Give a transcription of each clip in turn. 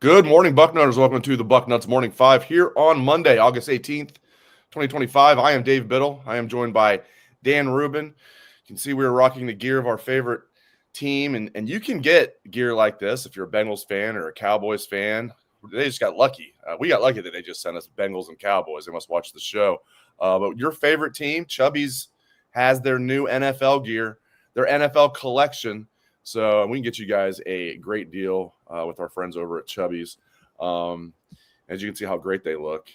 Good morning, Bucknutters. Welcome to the Bucknuts Morning 5 here on Monday, August 18th, 2025. I am Dave Biddle. I am joined by Dan Rubin. You can see we are rocking the gear of our favorite team, and you can get gear like this if you're a Bengals fan or a Cowboys fan. They just got lucky. We got lucky that they just sent us Bengals and Cowboys. They must watch the show. But your favorite team, Chubby's, has their new NFL gear, their NFL collection. So we can get you guys a great deal with our friends over at Chubby's. As you can see how great they look.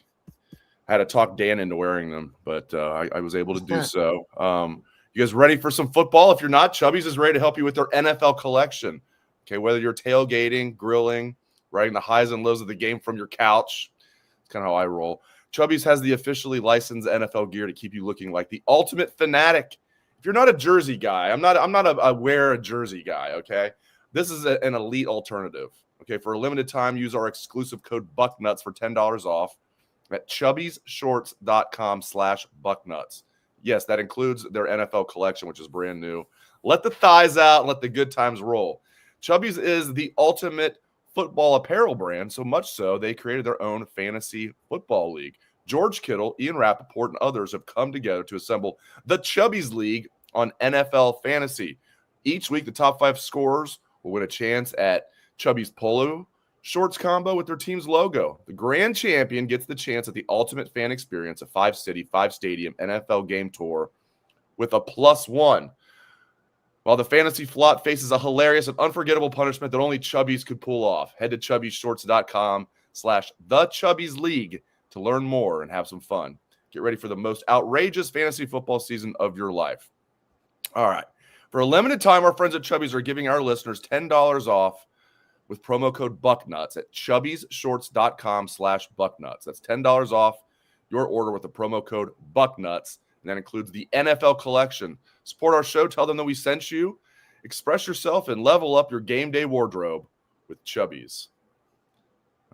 I had to talk Dan into wearing them, but I was able to do so. You guys ready for some football? If you're not, Chubby's is ready to help you with their NFL collection. Okay, whether you're tailgating, grilling, writing the highs and lows of the game from your couch. That's kind of how I roll. Chubby's has the officially licensed NFL gear to keep you looking like the ultimate fanatic. If you're not a jersey guy, I'm not a wear a jersey guy, okay? This is an elite alternative. Okay, for a limited time, use our exclusive code Bucknuts for $10 off at chubbysshorts.com/Bucknuts. Yes, that includes their NFL collection, which is brand new. Let the thighs out and let the good times roll. Chubby's is the ultimate football apparel brand, so much so they created their own fantasy football league. George Kittle, Ian Rappaport, and others have come together to assemble the Chubby's League on NFL Fantasy. Each week, the top 5 scorers will win a chance at Chubby's Polo Shorts combo with their team's logo. The grand champion gets the chance at the ultimate fan experience, a 5-city, 5-stadium NFL game tour with a +1. While the fantasy flop faces a hilarious and unforgettable punishment that only Chubby's could pull off. Head to chubbysshorts.com/thechubbiesleague to learn more and have some fun. Get ready for the most outrageous fantasy football season of your life. All right. For a limited time, our friends at Chubby's are giving our listeners $10 off with promo code Bucknuts at chubbysshorts.com/Bucknuts. That's $10 off your order with the promo code Bucknuts. And that includes the NFL collection. Support our show. Tell them that we sent you. Express yourself and level up your game day wardrobe with Chubby's.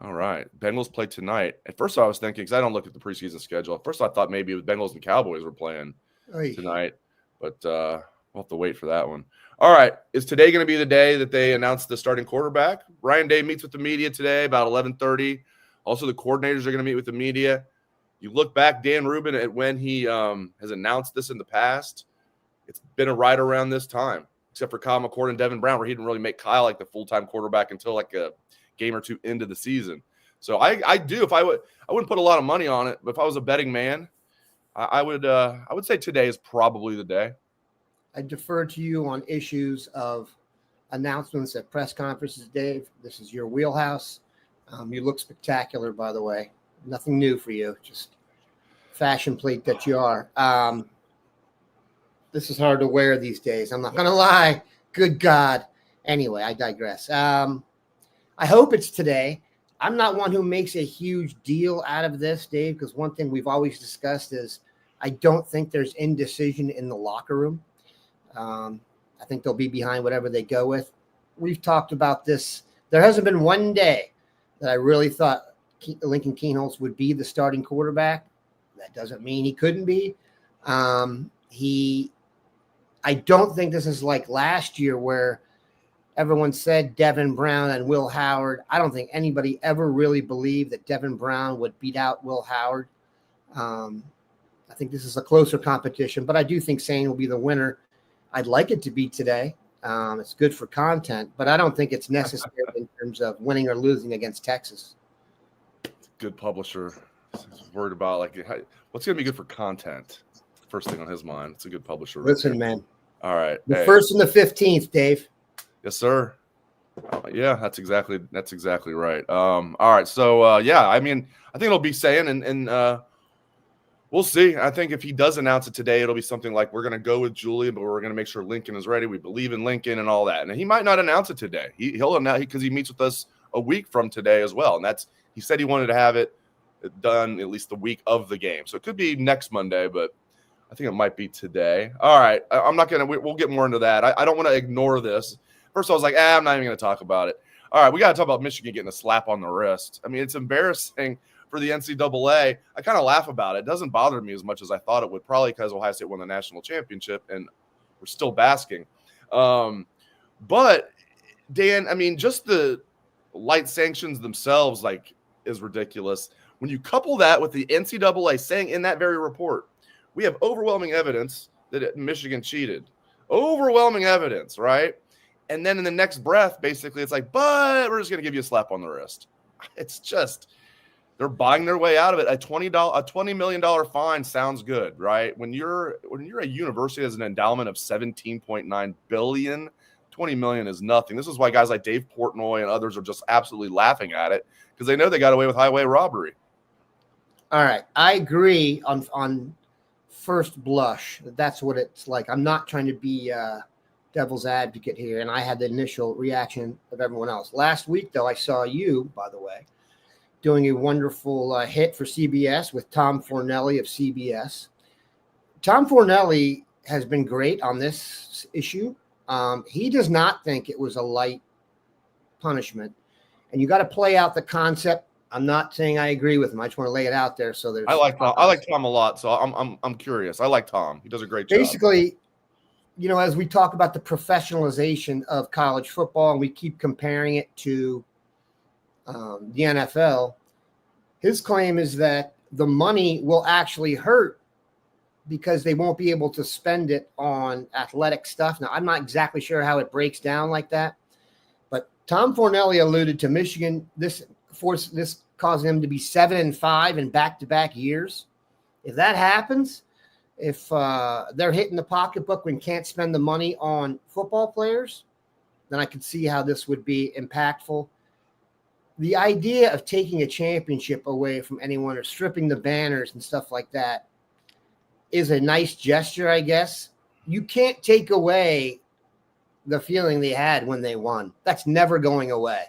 All right. Bengals play tonight. At first, I was thinking, because I don't look at the preseason schedule. At first, I thought maybe the Bengals and Cowboys were playing tonight. But we'll have to wait for that one. All right. Is today going to be the day that they announce the starting quarterback? Ryan Day meets with the media today about 11:30. Also, the coordinators are going to meet with the media. You look back, Dan Rubin, at when he has announced this in the past, it's been right around this time, except for Kyle McCord and Devin Brown, where he didn't really make Kyle like the full-time quarterback until like a game or two into the season. So I do, I wouldn't put a lot of money on it, but if I was a betting man, I would say today is probably the day. I defer to you on issues of announcements at press conferences, Dave. This is your wheelhouse. You look spectacular, by the way. Nothing new for you, just fashion plate that you are. This is hard to wear these days. I'm not going to lie. Good God. Anyway, I digress. I hope it's today. I'm not one who makes a huge deal out of this, Dave, because one thing we've always discussed is I don't think there's indecision in the locker room. I think they'll be behind whatever they go with. We've talked about this. There hasn't been one day that I really thought Lincoln Kienholz would be the starting quarterback. That doesn't mean he couldn't be. I don't think this is like last year where everyone said Devin Brown and Will Howard. I don't think anybody ever really believed that Devin Brown would beat out Will Howard. I think this is a closer competition, but I do think Sane will be the winner. I'd like it to be today. It's good for content, but I don't think it's necessary in terms of winning or losing against Texas. Good publisher. He's worried about what's going to be good for content. First thing on his mind. It's a good publisher. Listen, man. All right. The 1st and the 15th, Dave. Yes, sir. Yeah, that's exactly right. All right. So I think it'll be saying, and we'll see. I think if he does announce it today, it'll be something like, we're going to go with Julian, but we're going to make sure Lincoln is ready. We believe in Lincoln and all that. And he might not announce it today. He'll announce because he meets with us a week from today as well. And he said he wanted to have it done at least the week of the game. So it could be next Monday, but I think it might be today. All right. We'll get more into that. I don't want to ignore this. First, I was like, I'm not even going to talk about it. All right. We got to talk about Michigan getting a slap on the wrist. I mean, it's embarrassing for the NCAA. I kind of laugh about it. It doesn't bother me as much as I thought it would, probably because Ohio State won the national championship and we're still basking. But Dan, I mean, just the light sanctions themselves is ridiculous. When you couple that with the NCAA saying in that very report, we have overwhelming evidence that Michigan cheated. Overwhelming evidence, right? And then in the next breath, basically, it's like, but we're just going to give you a slap on the wrist. It's just, they're buying their way out of it. A $20 million fine sounds good, right? When you're a university that has an endowment of $17.9 billion, $20 million is nothing. This is why guys like Dave Portnoy and others are just absolutely laughing at it because they know they got away with highway robbery. All right, I agree on first blush. That's what it's like. I'm not trying to be devil's advocate here, and I had the initial reaction of everyone else. Last week, though, I saw you, by the way, doing a wonderful hit for CBS with Tom Fornelli of CBS. Tom Fornelli has been great on this issue. He does not think it was a light punishment, and you got to play out the concept. I'm not saying I agree with him. I just want to lay it out there. So there's. I like Tom a lot, so I'm curious. I like Tom. He does a great job. Basically, as we talk about the professionalization of college football, and we keep comparing it to the NFL, his claim is that the money will actually hurt because they won't be able to spend it on athletic stuff. Now, I'm not exactly sure how it breaks down like that, but Tom Fornelli alluded to Michigan. This causing them to be 7-5 in back-to-back years. If that happens, if they're hitting the pocketbook and can't spend the money on football players, then I could see how this would be impactful. The idea of taking a championship away from anyone or stripping the banners and stuff like that is a nice gesture, I guess. You can't take away the feeling they had when they won. That's never going away.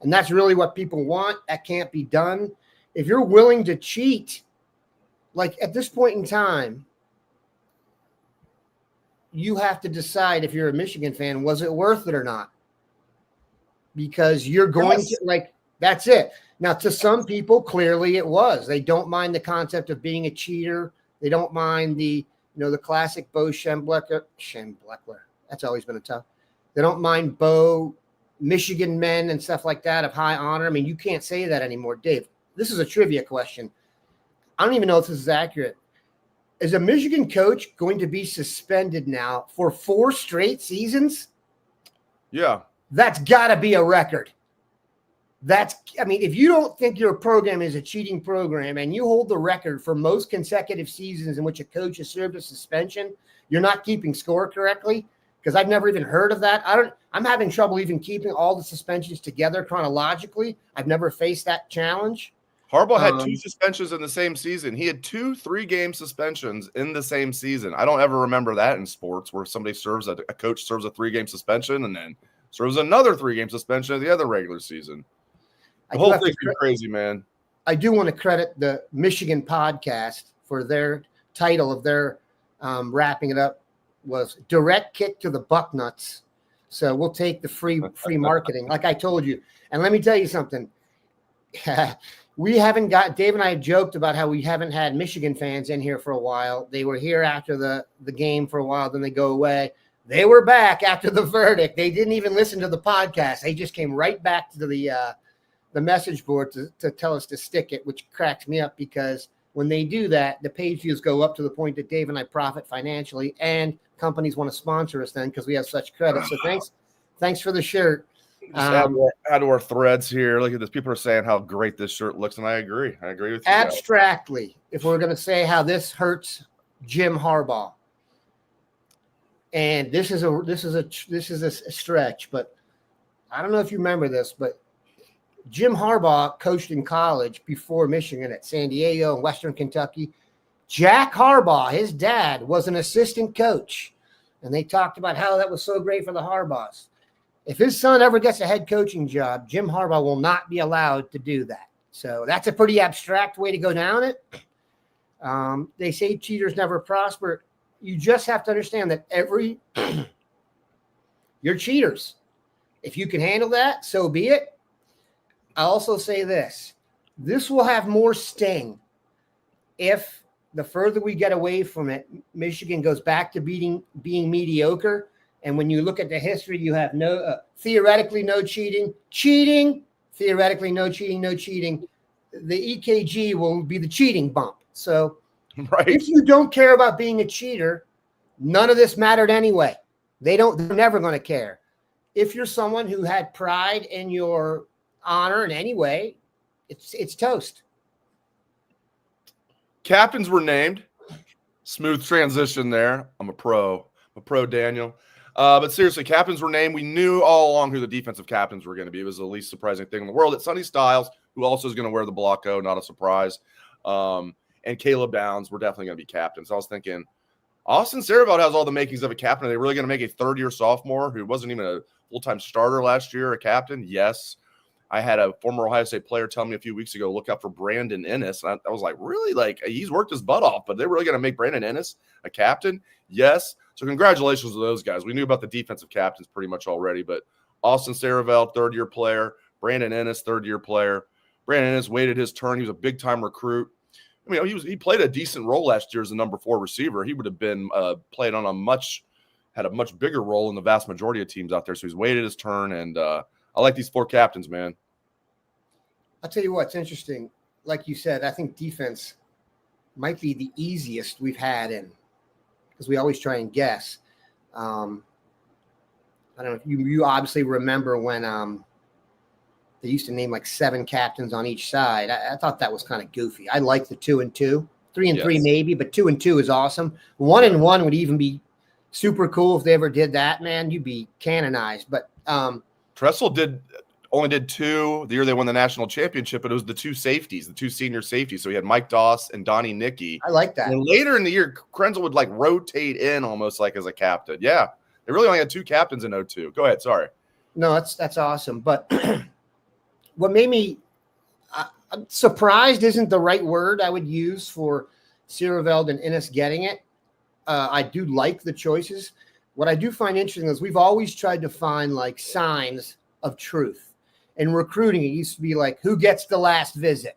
And that's really what people want. That can't be done. If you're willing to cheat, like at this point in time, you have to decide if you're a Michigan fan, was it worth it or not? Because you're going to that's it. Now, to some people, clearly it was. They don't mind the concept of being a cheater. They don't mind the classic Bo Schembechler. That's always been a tough. They don't mind Bo, Michigan men and stuff like that of high honor. I mean, you can't say that anymore. Dave, this is a trivia question. I don't even know if this is accurate. Is a Michigan coach going to be suspended now for 4 straight seasons? Yeah. That's got to be a record. If you don't think your program is a cheating program and you hold the record for most consecutive seasons in which a coach has served a suspension, you're not keeping score correctly. Because I've never even heard of that. I'm having trouble even keeping all the suspensions together chronologically. I've never faced that challenge. Harbaugh had 2 suspensions in the same season. He had 2 3-game suspensions in the same season. I don't ever remember that in sports where somebody a coach serves a 3-game suspension and then serves another 3-game suspension at the other regular season. The whole thing's been crazy, man. I do want to credit the Michigan podcast for their title of their wrapping it up was Direct Kick to the Bucknuts. So we'll take the free marketing, like I told you. And let me tell you something. Dave and I had joked about how we haven't had Michigan fans in here for a while. They were here after the game for a while, then they go away. They were back after the verdict. They didn't even listen to the podcast. They just came right back to the message board to tell us to stick it, which cracks me up because when they do that, the page views go up to the point that Dave and I profit financially, and companies want to sponsor us then because we have such credit. So thanks for the shirt. Add to our threads here. Look at this. People are saying how great this shirt looks, and I agree. I agree with you. Abstractly, if we're going to say how this hurts Jim Harbaugh, and this is a stretch, but I don't know if you remember this, but Jim Harbaugh coached in college before Michigan at San Diego and Western Kentucky. Jack Harbaugh, his dad, was an assistant coach, and they talked about how that was so great for the Harbaughs. If his son ever gets a head coaching job, Jim Harbaugh will not be allowed to do that. So that's a pretty abstract way to go down it. They say cheaters never prosper. You just have to understand that you're cheaters. If you can handle that, so be it. I also say this will have more sting if the further we get away from it, Michigan goes back to being mediocre. And when you look at the history, you have theoretically no cheating. Cheating, theoretically no cheating, no cheating. The EKG will be the cheating bump. So right. If you don't care about being a cheater, none of this mattered anyway. They're never going to care. If you're someone who had pride in your honor in any way, it's toast. Captains were named. Smooth transition there. I'm a pro, Daniel. But seriously, captains were named. We knew all along who the defensive captains were going to be. It was the least surprising thing in the world. It's Sonny Styles, who also is going to wear the Blocko, not a surprise. And Caleb Downs were definitely going to be captains. I was thinking, Austin Sarabelt has all the makings of a captain. Are they really going to make a third-year sophomore who wasn't even a full-time starter last year a captain? Yes. I had a former Ohio State player tell me a few weeks ago, look out for Brandon Ennis. And I was like, really? Like, he's worked his butt off, but they're really going to make Brandon Ennis a captain? Yes. So congratulations to those guys. We knew about the defensive captains pretty much already, but Austin Sarabelt, third-year player. Brandon Ennis, third-year player. Brandon Ennis waited his turn. He was a big-time recruit. I mean, he played a decent role last year as a number 4 receiver. He would have been played on had a much bigger role in the vast majority of teams out there. So he's waited his turn, and I like these 4 captains, man. I'll tell you what's interesting. Like you said, I think defense might be the easiest we've had in, because we always try and guess. I don't know if you obviously remember when they used to name like 7 captains on each side. I thought that was kind of goofy. I like the 2 and 2, 3 and 3 maybe, but 2 and 2 is awesome. 1 and 1 would even be super cool if they ever did that, man. You'd be canonized. But Tressel only did 2 the year they won the national championship, but it was the 2 safeties, the 2 senior safeties. So he had Mike Doss and Donnie Nicky. I like that. And later in the year, Krenzel would like rotate in almost like as a captain. Yeah, they really only had 2 captains in 02. Go ahead. Sorry. No, that's awesome. But what made me surprised isn't the right word I would use for Sarabelt and Ennis getting it. I do like the choices. What I do find interesting is we've always tried to find like signs of truth. In recruiting, it used to be like, who gets the last visit?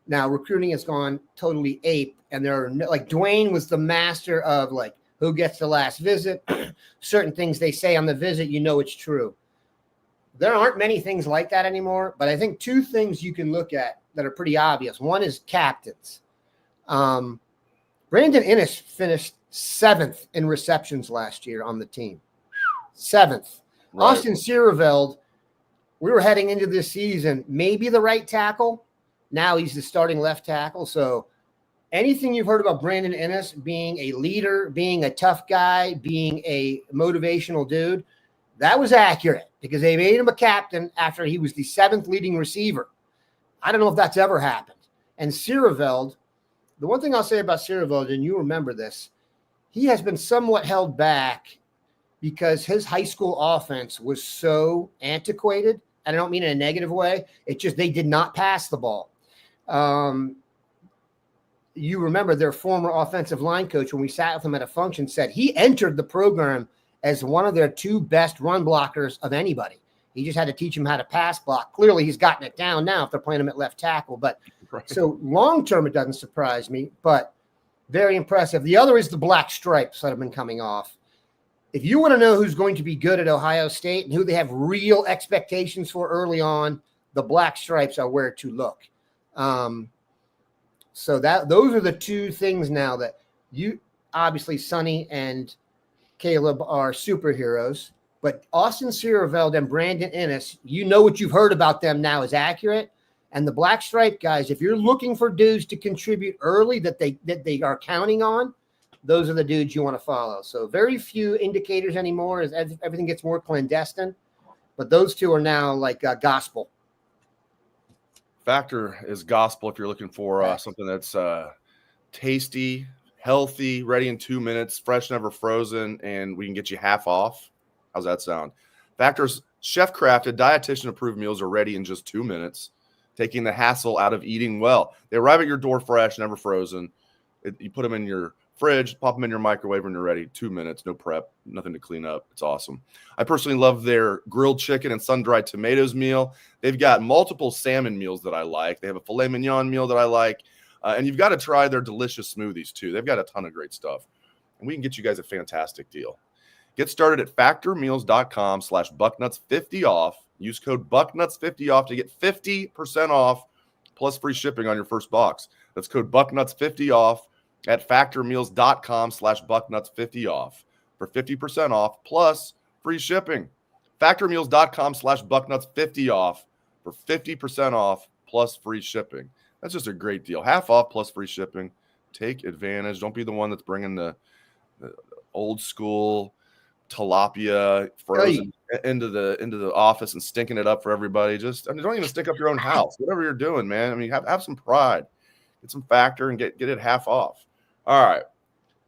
Now recruiting has gone totally ape, and there are like Dwayne was the master of like, who gets the last visit? Certain things they say on the visit, you know it's true. There aren't many things like that anymore, but I think 2 things you can look at that are pretty obvious. One is captains. Brandon Ennis finished 7th in receptions last year on the team. 7th. Right. Austin Sarabelt, we were heading into this season, maybe the right tackle. Now he's the starting left tackle. So anything you've heard about Brandon Ennis being a leader, being a tough guy, being a motivational dude, that was accurate because they made him a captain after he was the 7th leading receiver. I don't know if that's ever happened. And Sarabelt, the one thing I'll say about Sarabelt, and you remember this, he has been somewhat held back because his high school offense was so antiquated. And I don't mean in a negative way. It's just they did not pass the ball. You remember their former offensive line coach, when we sat with him at a function, said he entered the program as one of their 2 best run blockers of anybody. He just had to teach him how to pass block. Clearly, he's gotten it down now if they're playing him at left tackle. But right. So long-term, it doesn't surprise me, but very impressive. The other is the black stripes that have been coming off. If you want to know who's going to be good at Ohio State and who they have real expectations for early on, the black stripes are where to look. So those are the 2 things now that you obviously Sonny and Caleb are superheroes, but Austin Sarabelt and Brandon Ennis, you know what you've heard about them now is accurate. And the black stripe guys, if you're looking for dudes to contribute early that they are counting on, those are the dudes you want to follow. So very few indicators anymore as everything gets more clandestine, but those 2 are now like gospel. Factor is gospel if you're looking for something that's tasty, healthy, ready in 2 minutes, fresh, never frozen, and we can get you half off. How's that sound? Factor's chef-crafted, dietitian-approved meals are ready in just 2 minutes, taking the hassle out of eating well. They arrive at your door fresh, never frozen. You put them in your fridge, pop them in your microwave when you're ready. 2 minutes, no prep, nothing to clean up. It's awesome. I personally love their grilled chicken and sun-dried tomatoes meal. They've got multiple salmon meals that I like. They have a filet mignon meal that I like. And you've got to try their delicious smoothies, too. They've got a ton of great stuff. And we can get you guys a fantastic deal. Get started at factormeals.com/bucknuts50 off Use code Bucknuts50 off to get 50% off plus free shipping on your first box. That's code Bucknuts50 off at factormeals.com/Bucknuts50 off for 50% off plus free shipping. Factormeals.com/Bucknuts50 off for 50% off plus free shipping. That's just a great deal. Half off plus free shipping. Take advantage. Don't be the one that's bringing the old school tilapia frozen into the office and stinking it up for everybody. Don't even stink up your own house. Whatever you're doing, man. I mean, have some pride. Get some Factor and get it half off. All right.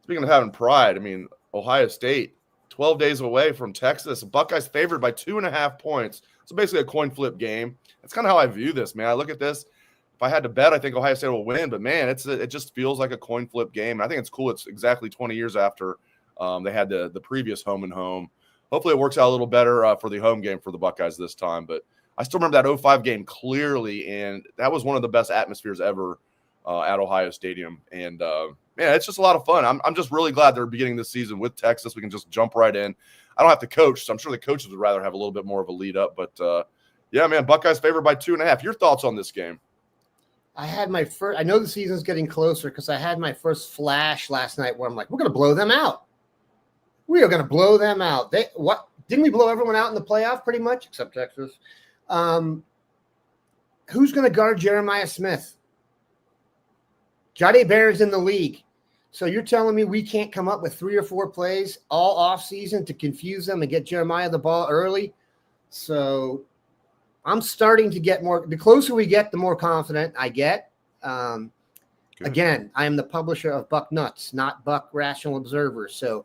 Speaking of having pride, I mean, Ohio State, 12 days away from Texas. Buckeyes favored by 2.5 points. So basically a coin flip game. That's kind of how I view this, man. I look at this. If I had to bet, I think Ohio State will win. But, man, it just feels like a coin flip game. And I think it's cool. It's exactly 20 years after they had the previous home and home. Hopefully it works out a little better for the home game for the Buckeyes this time. But I still remember that 2005 game clearly, and that was one of the best atmospheres ever at Ohio Stadium. And, man, it's just a lot of fun. I'm just really glad they're beginning this season with Texas. We can just jump right in. I don't have to coach, so I'm sure the coaches would rather have a little bit more of a lead up. But, yeah, man, Buckeyes favored by 2.5. Your thoughts on this game? I know the season's getting closer because I had my first flash last night where I'm like, we're going to blow them out. We are going to blow them out. Didn't we blow everyone out in the playoff pretty much except Texas? Who's going to guard Jeremiah Smith? Jahdae Barron's in the league. So you're telling me we can't come up with 3 or 4 plays all off season to confuse them and get Jeremiah the ball early? So I'm starting to get more. The closer we get, the more confident I get. Again, I am the publisher of Bucknuts, not Buck Rational Observer. So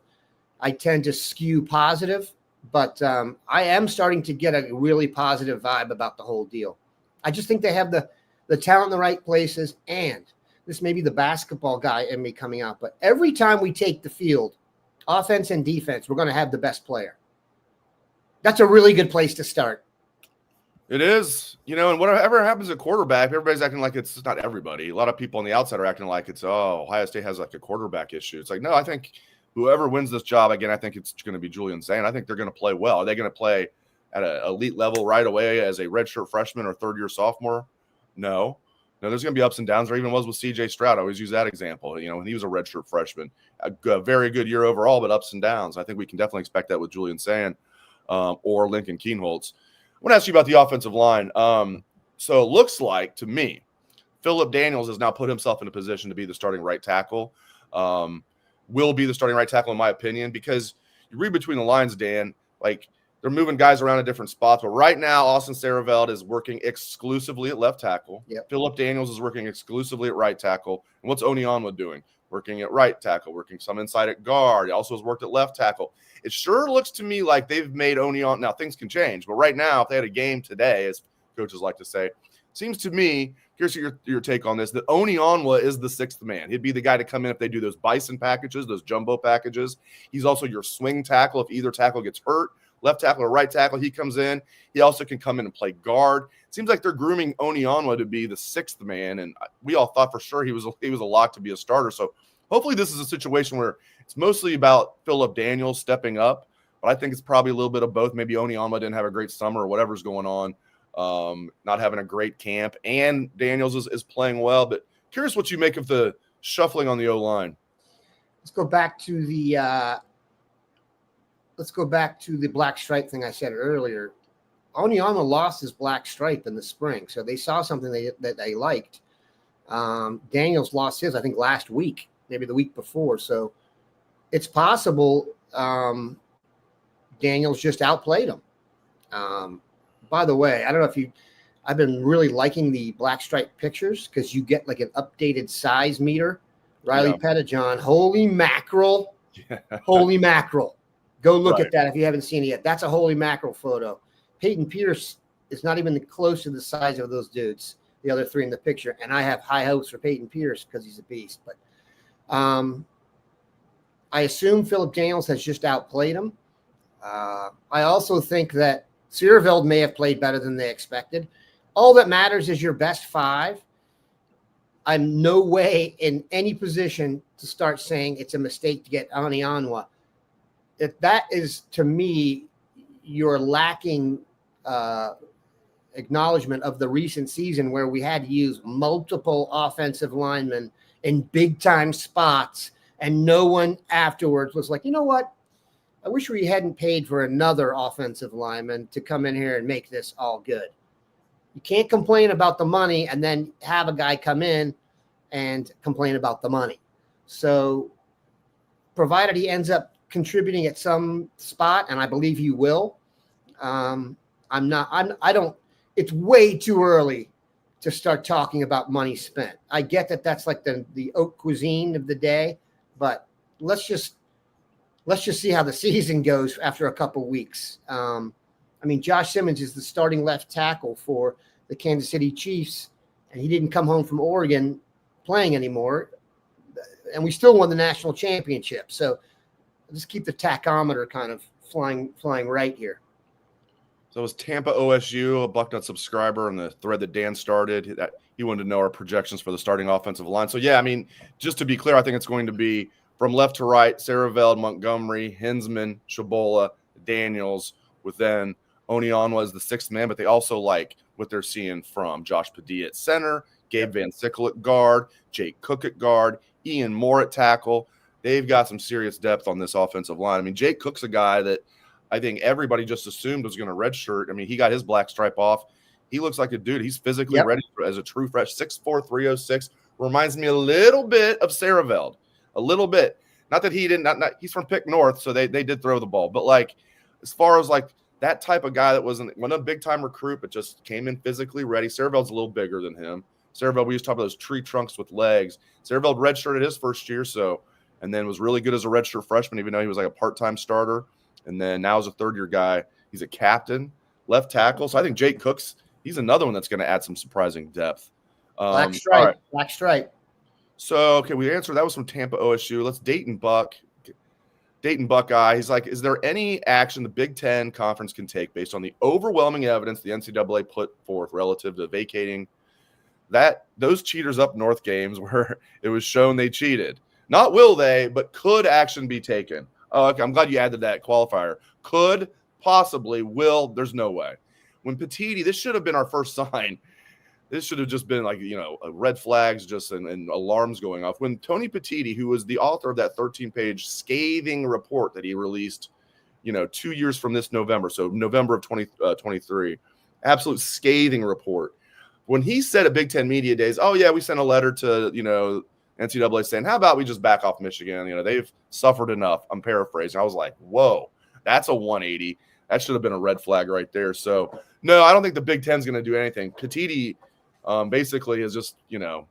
I tend to skew positive, but I am starting to get a really positive vibe about the whole deal. I just think they have the talent in the right places, and this may be the basketball guy in me coming out, but every time we take the field, offense and defense, we're going to have the best player. That's a really good place to start. It is, and whatever happens at quarterback, everybody's acting like it's not everybody. A lot of people on the outside are acting like it's, Ohio State has like a quarterback issue. It's like, no, I think whoever wins this job, again, I think it's going to be Julian Zane. I think they're going to play well. Are they going to play at an elite level right away as a redshirt freshman or third-year sophomore? No, there's going to be ups and downs. There even was with C.J. Stroud. I always use that example. When he was a redshirt freshman, a very good year overall, but ups and downs. I think we can definitely expect that with Julian Zane or Lincoln Keenholz. I want to ask you about the offensive line. So it looks like, to me, Phillip Daniels has now put himself in a position to be the starting right tackle. Will be the starting right tackle, in my opinion, because you read between the lines, Dan, like they're moving guys around in different spots. But right now, Austin Saraveld is working exclusively at left tackle. Yep. Phillip Daniels is working exclusively at right tackle. And what's Onionwa doing? Working at right tackle, working some inside at guard. He also has worked at left tackle. It sure looks to me like they've made Onionwa. Now, things can change, but right now, if they had a game today, as coaches like to say, seems to me, here's your take on this, that Onionwa is the sixth man. He'd be the guy to come in if they do those bison packages, those jumbo packages. He's also your swing tackle if either tackle gets hurt. Left tackle or right tackle, he comes in. He also can come in and play guard. It seems like they're grooming Onionwa to be the sixth man, and we all thought for sure he was a lock to be a starter. So hopefully this is a situation where it's mostly about Phillip Daniels stepping up, but I think it's probably a little bit of both. Maybe Onionwa didn't have a great summer or whatever's going on, not having a great camp, and Daniels is playing well. But curious what you make of the shuffling on the O-line. Let's go back to the black stripe thing I said earlier. Onionwa lost his black stripe in the spring, so they saw something that they liked. Daniels lost his, I think, last week, maybe the week before. So it's possible Daniels just outplayed him. By the way, I don't know if I've been really liking the black stripe pictures because you get like an updated size meter. Riley Pettijohn, holy mackerel. Yeah. Holy mackerel. Go look Right. at that if you haven't seen it yet. That's a holy mackerel photo. Peyton Pierce is not even close to the size of those dudes, the other three in the picture. And I have high hopes for Peyton Pierce because he's a beast. But I assume Phillip Daniels has just outplayed him. I also think that Saraveld may have played better than they expected. All that matters is your best five. I'm no way in any position to start saying it's a mistake to get Onionwa. If that is, to me, you're lacking acknowledgement of the recent season where we had to use multiple offensive linemen in big time spots, and no one afterwards was like, you know what? I wish we hadn't paid for another offensive lineman to come in here and make this all good. You can't complain about the money and then have a guy come in and complain about the money. So provided he ends up contributing at some spot, and I believe he will, it's way too early to start talking about money spent. I get that that's like the haute cuisine of the day, but let's just see how the season goes after a couple weeks. Josh Simmons is the starting left tackle for the Kansas City Chiefs, and he didn't come home from Oregon playing anymore, and we still won the national championship. So just keep the tachometer kind of flying right here. So it was Tampa OSU, a Bucknut subscriber, and the thread that Dan started. That he wanted to know our projections for the starting offensive line. So yeah, just to be clear, I think it's going to be from left to right: Saraveld, Montgomery, Hinsman, Shabola, Daniels, with then Onionwa as the sixth man. But they also like what they're seeing from Josh Padilla at center, Gabe Van Sickle at guard, Jake Cook at guard, Ian Moore at tackle. They've got some serious depth on this offensive line. Jake Cook's a guy that I think everybody just assumed was going to redshirt. He got his black stripe off. He looks like a dude. He's physically ready as a true fresh. 6'4", 306. Reminds me a little bit of Saraveld. A little bit. Not that he didn't. He's from Pick North, so they did throw the ball. But as far as that type of guy that wasn't a big time recruit, but just came in physically ready. Saraveld's a little bigger than him. Saraveld, we used to talk about those tree trunks with legs. Saraveld redshirted his first year, and then was really good as a redshirt freshman, even though he was like a part-time starter. And then now as a third-year guy, he's a captain, left tackle. So I think Jake Cook's, he's another one that's going to add some surprising depth. Black stripe, right. Black stripe. So, okay, we answered. That was from Tampa OSU. Let's Dayton Buckeye. He's like, is there any action the Big Ten Conference can take based on the overwhelming evidence the NCAA put forth relative to vacating those cheaters up north games where it was shown they cheated? Not will they, but could action be taken? Oh, okay, I'm glad you added that qualifier. Could, possibly, will, there's no way. When Petiti, this should have been our first sign. This should have just been red flags and alarms going off. When Tony Petiti, who was the author of that 13-page scathing report that he released, 2 years from this November, so November of 2023, absolute scathing report. When he said at Big Ten Media Days, oh, yeah, we sent a letter to, NCAA saying, how about we just back off Michigan? They've suffered enough. I'm paraphrasing. I was like, whoa, that's a 180. That should have been a red flag right there. So, no, I don't think the Big Ten's going to do anything. Petiti basically has just,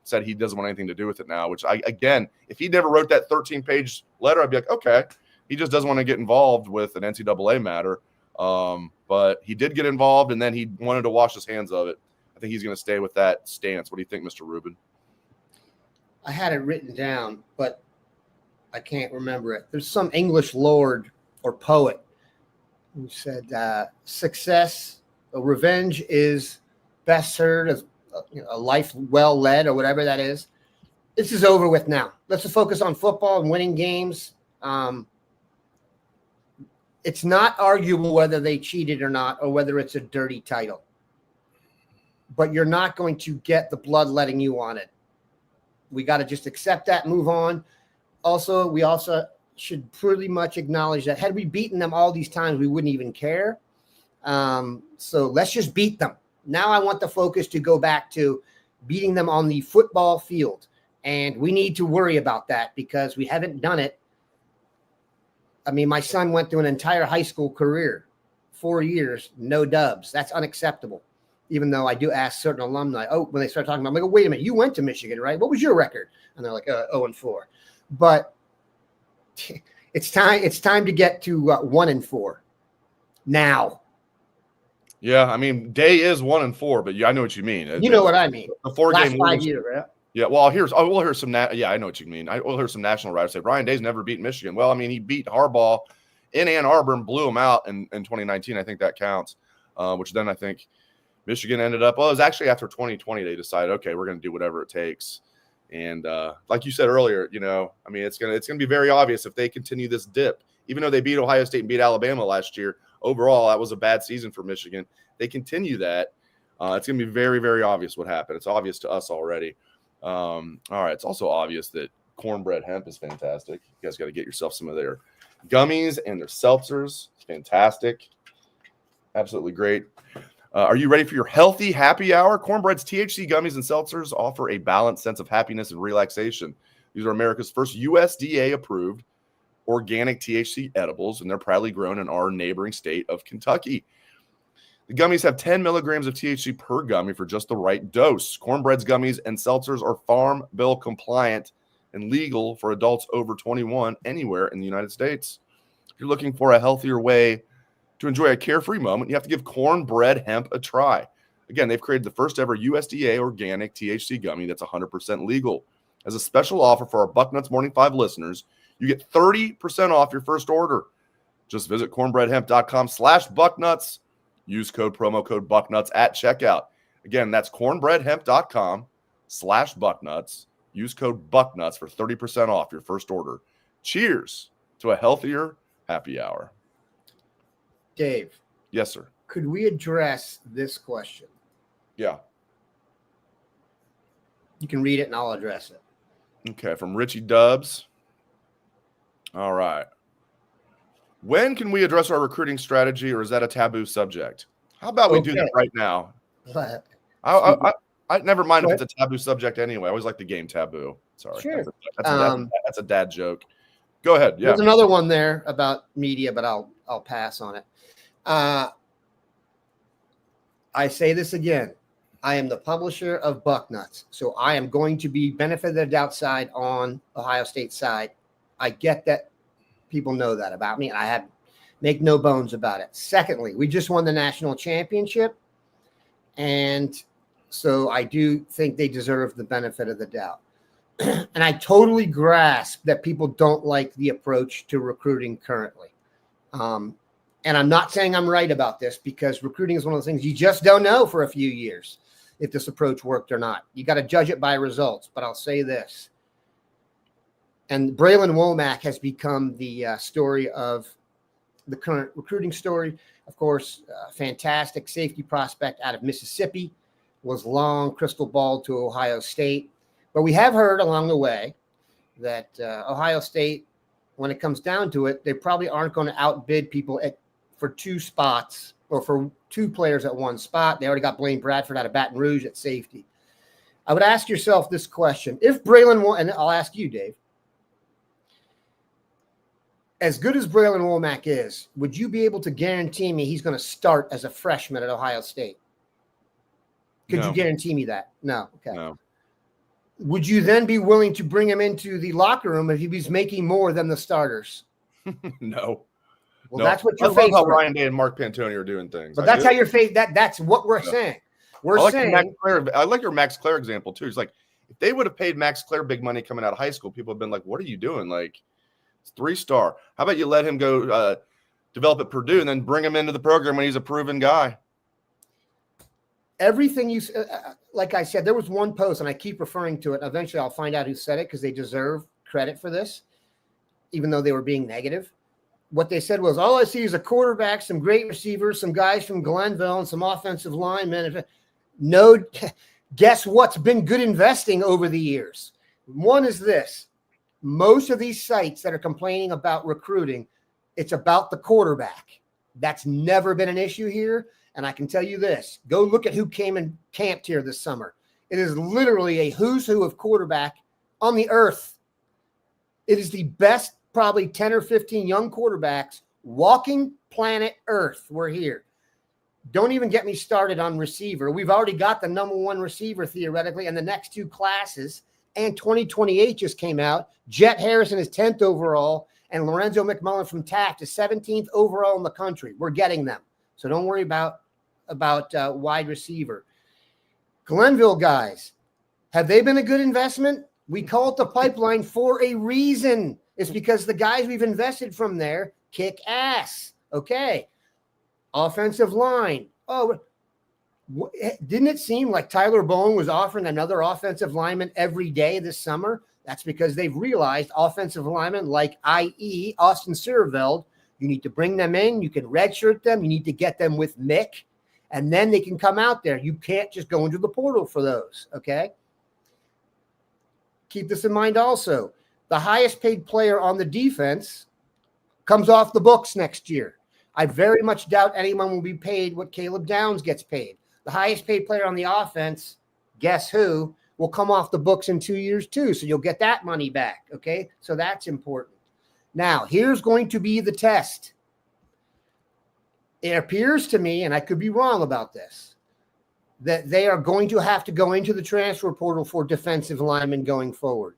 said he doesn't want anything to do with it now, which if he never wrote that 13-page letter, I'd be like, okay, he just doesn't want to get involved with an NCAA matter. But he did get involved, and then he wanted to wash his hands of it. I think he's going to stay with that stance. What do you think, Mr. Rubin? I had it written down, but I can't remember it. There's some English lord or poet who said success or revenge is best served as a life well led, or whatever that is. This is over with now. Let's just focus on football and winning games. It's not arguable whether they cheated or not, or whether it's a dirty title. But you're not going to get the bloodletting you wanted. We got to just accept that, move on. Also, we should pretty much acknowledge that had we beaten them all these times, we wouldn't even care. So let's just beat them. Now I want the focus to go back to beating them on the football field. And we need to worry about that because we haven't done it. My son went through an entire high school career, 4 years, no dubs. That's unacceptable. Even though I do ask certain alumni, when they start talking about, I'm like, wait a minute, you went to Michigan, right? What was your record? And they're like, 0-4. But it's time to get to 1-4 now. Yeah, Day is 1-4, but I know what you mean. You know what I mean. The 4-game last 5 years, right? Yeah, well, we'll hear some. I know what you mean. We'll hear some national writers say Ryan Day's never beat Michigan. Well, he beat Harbaugh in Ann Arbor and blew him out in 2019. I think that counts. Which then I think Michigan ended up. Well, it was actually after 2020 they decided, okay, we're going to do whatever it takes. And like you said earlier, it's gonna be very obvious if they continue this dip. Even though they beat Ohio State and beat Alabama last year, overall that was a bad season for Michigan. they continue that, it's going to be very, very obvious what happened. It's obvious to us already. All right. It's also obvious that Cornbread Hemp is fantastic. You guys got to get yourself some of their gummies and their seltzers. It's fantastic. Absolutely great. Are you ready for your healthy happy hour? Cornbread's THC gummies and seltzers offer a balanced sense of happiness and relaxation. These are America's first USDA-approved organic THC edibles, and they're proudly grown in our neighboring state of Kentucky. The gummies have 10 milligrams of THC per gummy for just the right dose. Cornbread's gummies and seltzers are Farm Bill compliant and legal for adults over 21 anywhere in the United States. If you're looking for a healthier way to enjoy a carefree moment, you have to give Cornbread Hemp a try. Again, they've created the first ever USDA organic THC gummy that's 100% legal. As a special offer for our Bucknuts Morning 5 listeners, you get 30% off your first order. Just visit cornbreadhemp.com/Bucknuts. Use promo code Bucknuts at checkout. Again, that's cornbreadhemp.com/Bucknuts. Use code Bucknuts for 30% off your first order. Cheers to a healthier happy hour. Dave. Yes, sir. Could we address this question? Yeah. You can read it and I'll address it. Okay, from Richie Dubs. All right. When can we address our recruiting strategy, or is that a taboo subject? How about we do that right now? I never mind if it's a taboo subject anyway. I always like the game taboo. Sorry. Sure. That's a dad joke. Go ahead. Yeah. There's another one there about media, but I'll pass on it. I say this again. I am the publisher of Bucknuts, so I am going to be benefited outside on Ohio State side. I get that people know that about me, and I make no bones about it. Secondly, we just won the national championship, and so I do think they deserve the benefit of the doubt. And I totally grasp that people don't like the approach to recruiting currently. And I'm not saying I'm right about this, because recruiting is one of those things you just don't know for a few years if this approach worked or not. You got to judge it by results. But I'll say this. And Braylon Womack has become the story of the current recruiting story. Of course, fantastic safety prospect out of Mississippi, was long crystal ball to Ohio State. But we have heard along the way that Ohio State, when it comes down to it, they probably aren't going to outbid people for two spots, or for two players at one spot. They already got Blaine Bradford out of Baton Rouge at safety. I would ask yourself this question. If Braylon, and I'll ask you, Dave, as good as Braylon Womack is, would you be able to guarantee me he's going to start as a freshman at Ohio State? Could you guarantee me that? No. Okay. No. Would you then be willing to bring him into the locker room if he was making more than the starters? No. Well, no. that's what you're facing. I love how with. Ryan Day and Mark Pantoni are doing things. But that's how you're facing. That's what we're saying. We're saying. I like your Max Clare example too. He's like, if they would have paid Max Clare big money coming out of high school, people have been like, "What are you doing?" Like, it's 3-star. How about you let him go develop at Purdue and then bring him into the program when he's a proven guy? Everything you like I said, there was one post, and I keep referring to it. Eventually, I'll find out who said it, because they deserve credit for this, even though they were being negative. What they said was, all I see is a quarterback, some great receivers, some guys from Glenville, and some offensive linemen. No, guess what's been good investing over the years? One is this. Most of these sites that are complaining about recruiting, it's about the quarterback. That's never been an issue here. And I can tell you this, go look at who came and camped here this summer. It is literally a who's who of quarterback on the earth. It is the best, probably 10 or 15 young quarterbacks walking planet Earth. We're here. Don't even get me started on receiver. We've already got the number one receiver theoretically in the next two classes. And 2028 just came out. Jet Harrison is 10th overall, and Lorenzo McMullen from Taft is 17th overall in the country. We're getting them. So don't worry about wide receiver. Glenville guys, have they been a good investment? We call it the pipeline for a reason. It's because the guys we've invested from there kick ass. Okay. Offensive line. Oh, didn't it seem like Tyler Bowen was offering another offensive lineman every day this summer? That's because they've realized offensive linemen like i.e. Austin Sierveld, you need to bring them in. You can redshirt them. You need to get them with Mick. And then they can come out there. You can't just go into the portal for those, okay? Keep this in mind also. The highest paid player on the defense comes off the books next year. I very much doubt anyone will be paid what Caleb Downs gets paid. The highest paid player on the offense, guess who, will come off the books in 2 years too. So you'll get that money back, okay? So that's important. Now, here's going to be the test. It appears to me, and I could be wrong about this, that they are going to have to go into the transfer portal for defensive linemen going forward.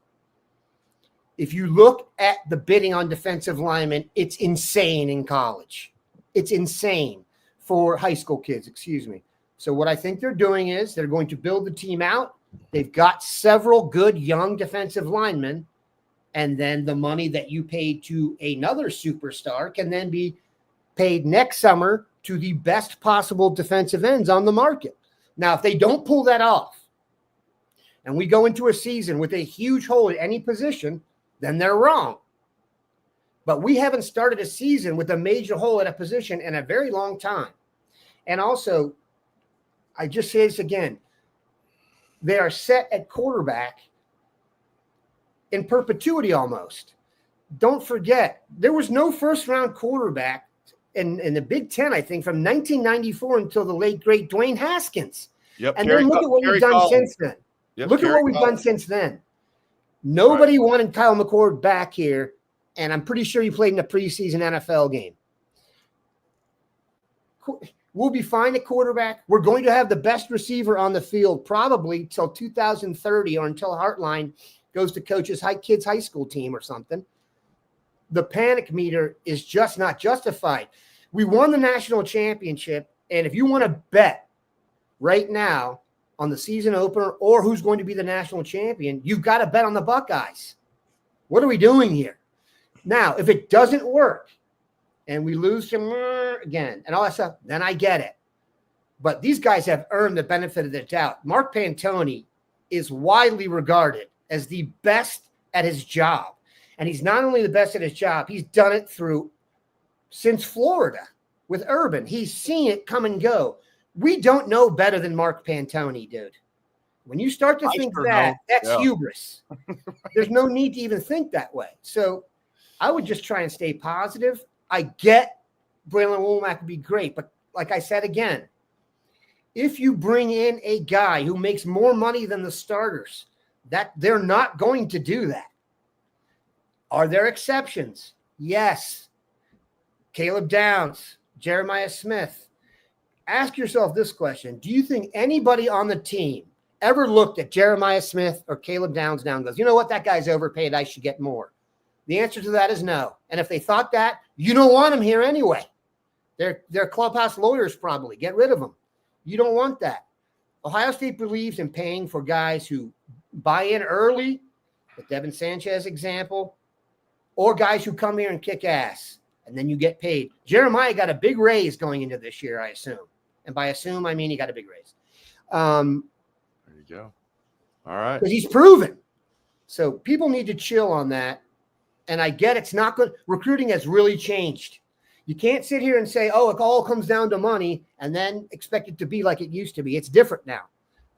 If you look at the bidding on defensive linemen, it's insane in college. It's insane for high school kids, excuse me. So what I think they're doing is they're going to build the team out. They've got several good young defensive linemen, and then the money that you paid to another superstar can then be paid next summer to the best possible defensive ends on the market. Now, if they don't pull that off and we go into a season with a huge hole at any position, then they're wrong. But we haven't started a season with a major hole at a position in a very long time. And also, I just say this again, they are set at quarterback in perpetuity almost. Don't forget, there was no first-round quarterback in the Big Ten, I think, from 1994 until the late, great Dwayne Haskins. Yep. And then look at what we've done since then. Yep, look at what we've done since then. Nobody wanted Kyle McCord back here, and I'm pretty sure he played in a preseason NFL game. We'll be fine at quarterback. We're going to have the best receiver on the field probably till 2030 or until Hartline goes to coach his kids' high school team or something. The panic meter is just not justified. We won the national championship, and if you want to bet right now on the season opener or who's going to be the national champion, you've got to bet on the Buckeyes. What are we doing here? Now, if it doesn't work and we lose to again and all that stuff, then I get it. But these guys have earned the benefit of the doubt. Mark Pantoni is widely regarded as the best at his job. And he's not only the best at his job, he's done it since Florida with Urban. He's seen it come and go. We don't know better than Mark Pantoni, dude. When you start to think that's hubris. There's no need to even think that way. So I would just try and stay positive. I get Braylon Womack would be great, but like I said again, if you bring in a guy who makes more money than the starters, that they're not going to do that. Are there exceptions? Yes. Caleb Downs, Jeremiah Smith. Ask yourself this question. Do you think anybody on the team ever looked at Jeremiah Smith or Caleb Downs now and goes, you know what, that guy's overpaid, I should get more? The answer to that is no. And if they thought that, you don't want them here anyway. They're clubhouse lawyers probably. Get rid of them. You don't want that. Ohio State believes in paying for guys who buy in early, the Devin Sanchez example, or guys who come here and kick ass, and then you get paid. Jeremiah got a big raise going into this year, I assume. And by assume, I mean he got a big raise. There you go. All right. Because he's proven. So people need to chill on that. And I get it's not good. Recruiting has really changed. You can't sit here and say, oh, it all comes down to money and then expect it to be like it used to be. It's different now.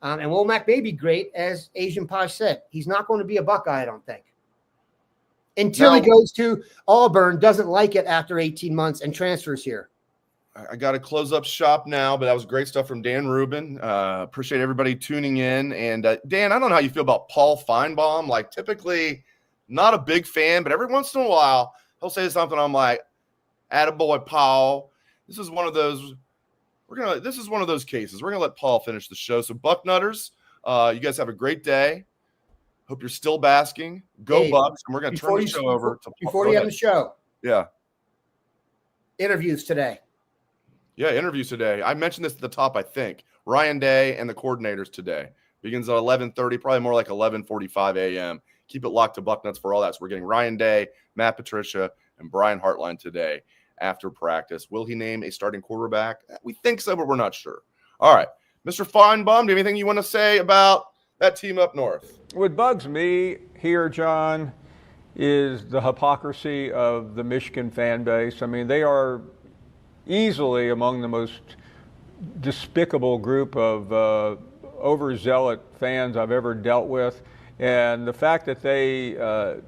And Womack may be great, as Asian Posh said. He's not going to be a Buckeye, I don't think. Until he goes to Auburn, doesn't like it after 18 months, and transfers here. I got to close up shop now, but that was great stuff from Dan Rubin. Appreciate everybody tuning in. And Dan, I don't know how you feel about Paul Feinbaum. Like, typically not a big fan, but every once in a while he'll say something. I'm like, attaboy, Paul. This is one of those. This is one of those cases. We're gonna let Paul finish the show. So, Bucknutters, you guys have a great day. Hope you're still basking. Go Bucks, and we're gonna turn the show over to before you end the show. Yeah. Interviews today. Yeah, interviews today. I mentioned this at the top, I think. Ryan Day and the coordinators today. Begins at 11:30, probably more like 11:45 a.m. Keep it locked to Bucknuts for all that. So we're getting Ryan Day, Matt Patricia, and Brian Hartline today after practice. Will he name a starting quarterback? We think so, but we're not sure. All right. Mr. Feinbaum, do you have anything you want to say about that team up north? What bugs me here, John, is the hypocrisy of the Michigan fan base. I mean, they are easily among the most despicable group of overzealot fans I've ever dealt with. And the fact that they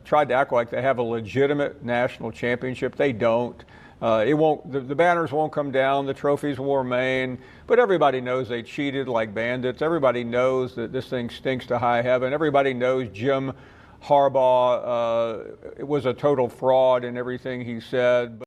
tried to act like they have a legitimate national championship, they don't. It won't. The banners won't come down. The trophies will remain. But everybody knows they cheated like bandits. Everybody knows that this thing stinks to high heaven. Everybody knows Jim Harbaugh was a total fraud in everything he said.